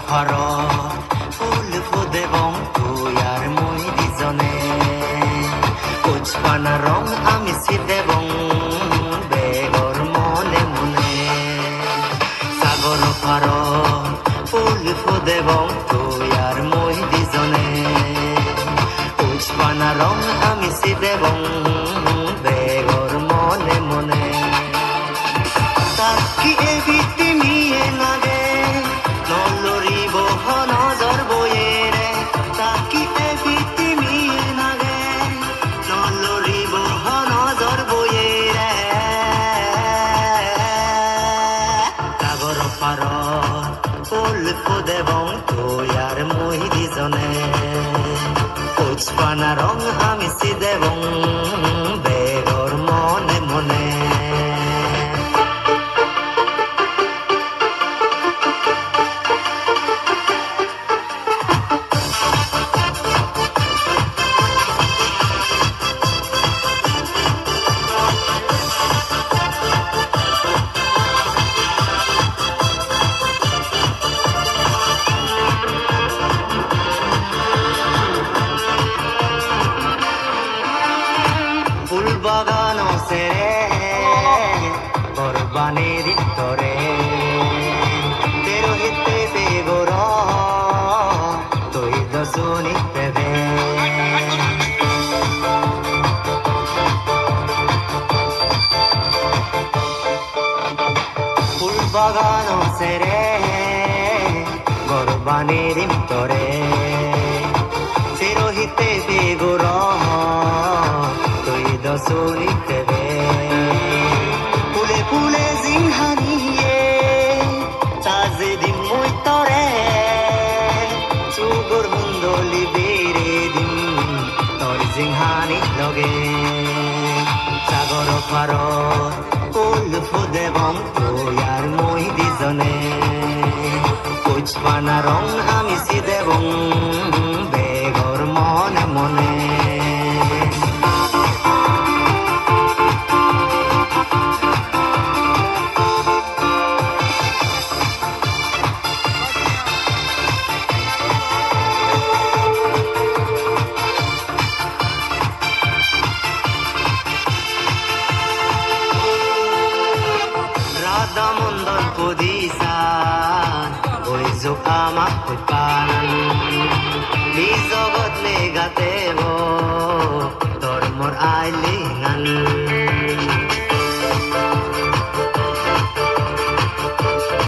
পাহাৰত ফুল ফুদেবং তুই আর মই দুজনে উচ্ছপানা রং আমি সিদেবং বেগর মনে মনে সাগর পাহাৰত ফুল ফুদেবং তুই আর মই দুজনে উচ্ছপানা রং আমি সিদেবং বেগর মনে মনে তাকি এবিতি মিয়ে নাগে নলরিব নজর বয়েরে তাকি এবিতি মিয়ে নাগে নলরিব নজর বয়েরে সাগর পাৰত ফুল ফুদেবং তুই আর মই দুজনে উচ্ছপানা রং আমি সিদেবং বেগর মনে মনে বাগান সেরে কোরবানির তরে তেরো হিতে বেগর তুই দশুনি পেবে ফুল বাগান সেরে কোরবানির তরে তেরো হিতে বেগর দশুনি পেবে ফুলে ফুলে জিংহানিয়ে সাজে দিম মই তরে চুগর হুন্দলি বেরে দিম তোর জিংহানি লগে সাগর পাৰত ফুল ফুদেবং তুই আর মই দুজনে উচ্ছপানা রং আমি সিদেবং বেগর মনে মনে মন্দল পুদিসান ওই জোকামাক পান লি জগত লে গাতে তোর মোর আইলি গান